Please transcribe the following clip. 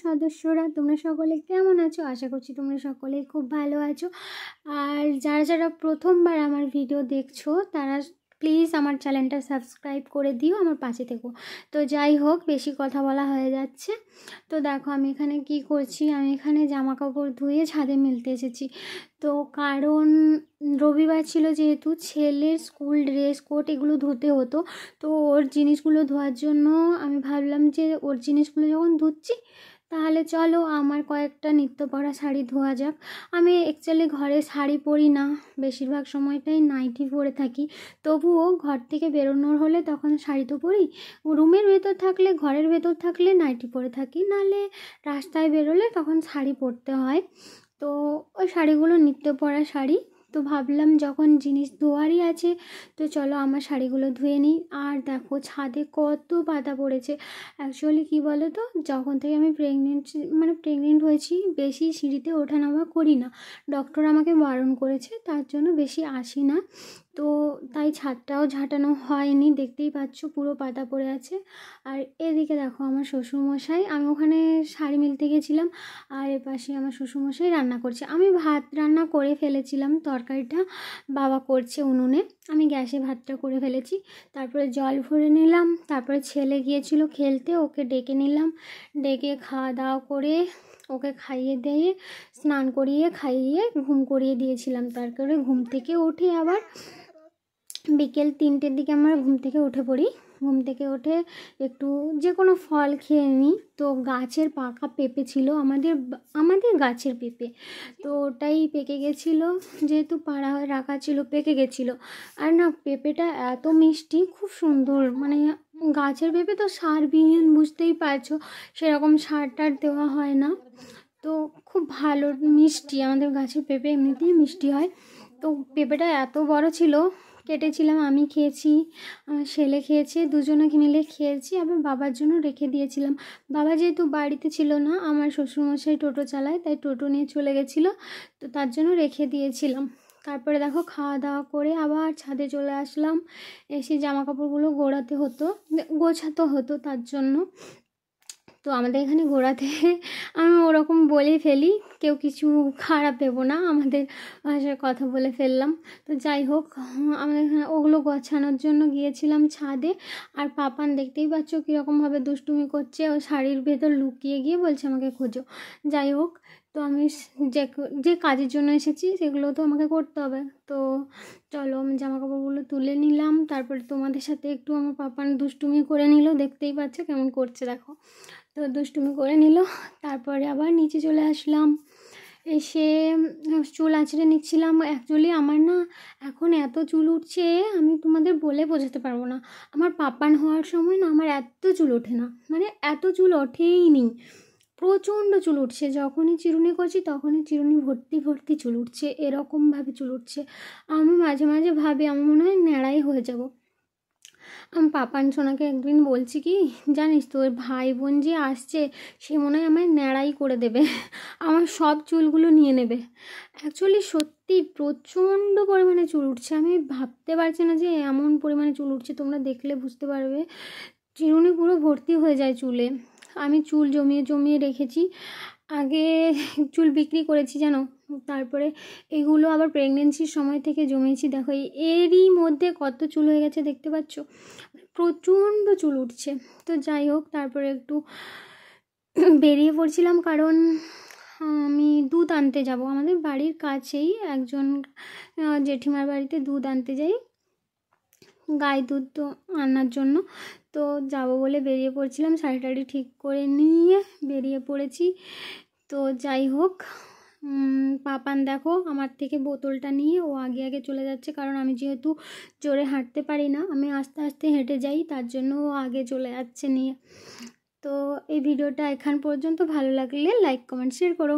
সদস্যরা, তোমরা সকলে কেমন আছো? আশা করছি তোমরা সকলেই খুব ভালো আছো। আর যারা যারা প্রথমবার আমার ভিডিও দেখছো তারা প্লিজ আমার চ্যানেলটা সাবস্ক্রাইব করে দিও, আমার পাশে থেকো। তো যাই হোক, বেশি কথা বলা হয়ে যাচ্ছে। তো দেখো আমি এখানে কি করছি, আমি এখানে জামা কাপড় ধুয়ে ছাদে মেলতে এসেছি। তো কারণ রবিবার ছিল, যেহেতু ছেলের স্কুল ড্রেস কোট এগুলো ধুতে হতো, তো ওর জিনিসগুলো ধোয়ার জন্য আমি ভাবলাম যে ওর জিনিসগুলো যখন ধুচ্ছি তাহলে চলো আমার কয়েকটা নিত্য পরা শাড়ি ধোয়া যাক। আমি অ্যাকচুয়ালি ঘরে শাড়ি পরি না, বেশিরভাগ সময়টাই নাইটি পরে থাকি। তবুও ঘর থেকে বেরোনোর হলে তখন শাড়ি তো পরি। রুমের ভেতর থাকলে, ঘরের ভেতর থাকলে নাইটি পরে থাকি, নাহলে রাস্তায় বেরোলে তখন শাড়ি পরতে হয়। তো ওই শাড়িগুলো নিত্য পরা শাড়ি। তো ভাবলাম যখন জিনিস ধোয়ারই আছে তো চলো আমার শাড়িগুলো ধুয়ে নিই। আর দেখো ছাদে কত পাতা পড়েছে। অ্যাকচুয়ালি কী বলো তো, যখন থেকে আমি প্রেগনেন্ট হয়েছি বেশি সিঁড়িতে ওঠানামা করি না, ডক্টর আমাকে বারণ করেছে, তার জন্য বেশি আসি না। তো তাই ছাদটাও ঝাঁটানো হয়নি, দেখতেই পাচ্ছ পুরো পাতা পড়ে আছে। আর এদিকে দেখো আমার শ্বশুরমশাই, আমি ওখানে শাড়ি মিলতে গেছিলাম, আর এপাশে আমার শ্বশুরমশাই রান্না করছে। আমি ভাত রান্না করে ফেলেছিলাম, তরকারিটা বাবা করছে উনুনে, আমি গ্যাসে ভাতটা করে ফেলেছি। তারপরে জল ভরে নিলাম, তারপরে ছেলে গিয়েছিল খেলতে, ওকে ডেকে নিলাম, ডেকে খাওয়া দাওয়া করে ওকে খাইয়ে দিয়ে স্নান করিয়ে খাইয়ে ঘুম করিয়ে দিয়েছিলাম। তারপরে ঘুম থেকে উঠে আবার বিকেল 3টের দিকে আমরা ঘুম থেকে উঠে পড়ি। ঘুম থেকে উঠে একটু যে কোনো ফল খেয়ে নিই। তো গাছের পাকা পেঁপে ছিল, আমাদের গাছের পেঁপে, তো ওটাই পেকে গেছিলো, যেহেতু পাড়া হয়ে রাখা ছিল পেকে গেছিলো। আর না, পেঁপেটা এত মিষ্টি, খুব সুন্দর, মানে গাছের পেঁপে তো সারবিহীন, বুঝতেই পারছো, সেরকম সার টার দেওয়া হয় না, তো খুব ভালো মিষ্টি। আমাদের গাছের পেঁপে এমনিতেই মিষ্টি হয়। তো পেঁপেটা এত বড় ছিল, কেটেছিলাম, আমি খেয়েছি, আমার ছেলে খেয়েছে, দুজনে মিলে খেয়েছি, আবার বাবার জন্য রেখে দিয়েছিলাম। বাবা যেহেতু বাড়িতে ছিল না, আমার শ্বশুরমশাই টোটো চালায়, তাই টোটো নিয়ে চলে গেছিলো, তো তার জন্য রেখে দিয়েছিলাম। তারপরে দেখো খাওয়া দাওয়া করে আবার ছাদে চলে আসলাম, এসে জামা কাপড়গুলো গোছাতে হতো, তার জন্য। তো আমাদের এখানে গোড়াতে আমি ওরকম বলে ফেলি, কেউ কিছু খারাপ ভেবো না, আমাদের ভাষায় কথা বলে ফেললাম। তো যাই হোক, আমাদের এখানে ওগুলো গোছানোর জন্য গিয়েছিলাম ছাদে। আর পাপান দেখতেই পাচ্ছ কীরকমভাবে দুষ্টুমি করছে, ও শাড়ির ভেতর লুকিয়ে গিয়ে বলছে আমাকে খোঁজো। যাই হোক, তো আমি যে কাজের জন্য এসেছি সেগুলো তো আমাকে করতে হবে। তো চলো আমি জামা কাপড়গুলো তুলে নিলাম, তারপরে তোমাদের সাথে একটু আমার পাপান দুষ্টুমি করে নিল, দেখতেই পাচ্ছ কেমন করছে দেখো। তো দুষ্টুমি করে নিল, তারপরে আবার নিচে চলে আসলাম, এসে চুল আঁচড়ে নিচ্ছিলাম। অ্যাকচুয়ালি আমার না এখন এত চুল উঠছে, আমি তোমাদের বলে বোঝাতে পারবো না। আমার পাপান হওয়ার সময় না আমার এত চুল ওঠে না, মানে এত চুল ওঠেই নি, প্রচণ্ড চুল উঠছে। যখনই চিরুনি করছি তখনই চিরুনি ভর্তি ভর্তি চুল উঠছে, এরকমভাবে চুল উঠছে। আমি মাঝে মাঝে ভাবি আমি মনে হয় ন্যাড়াই হয়ে যাব। আমি পাপান সোনাকে একদিন বলছি কি জানিস, তোর ভাই বোন যে আসছে সে মনে হয় আমায় ন্যাড়াই করে দেবে, আমার সব চুলগুলো নিয়ে নেবে। অ্যাকচুয়ালি সত্যি প্রচণ্ড পরিমাণে চুল উঠছে, আমি ভাবতে পারছি না যে এমন পরিমাণে চুল উঠছে, তোমরা দেখলে বুঝতে পারবে, চিরুনি পুরো ভর্তি হয়ে যায় চুলে। আমি চুল জমিয়ে জমিয়ে রেখেছি, আগে চুল বিক্রি করেছি জানো, তারপরে এগুলো আবার প্রেগনেন্সির সময় থেকে জমিয়েছি। দেখো এরই মধ্যে কত চুল হয়ে গেছে দেখতে পাচ্ছ, প্রচণ্ড চুল উঠছে। তো যাই হোক, তারপরে একটু বেরিয়ে পড়ছিলাম, কারণ আমি দুধ আনতে যাব, আমাদের বাড়ির কাছেই একজন জেঠিমার বাড়িতে দুধ আনতে যাই, গায়ে দুধ তো আনার জন্য। তো যাব বলে বেরিয়ে পড়ছিলাম, শাড়ি টাড়ি ঠিক করে নিয়ে বেরিয়ে পড়েছি। তো যাই হোক, পাপান দেখো আমার থেকে বোতলটা নিয়ে ও আগে আগে চলে যাচ্ছে, কারণ আমি যেহেতু জোরে হাঁটতে পারি না, আমি আস্তে আস্তে হেঁটে যাই, তার জন্য ও আগে চলে যাচ্ছে নিয়ে। তো এই ভিডিওটা এখান পর্যন্ত, ভালো লাগলে লাইক কমেন্ট শেয়ার করো।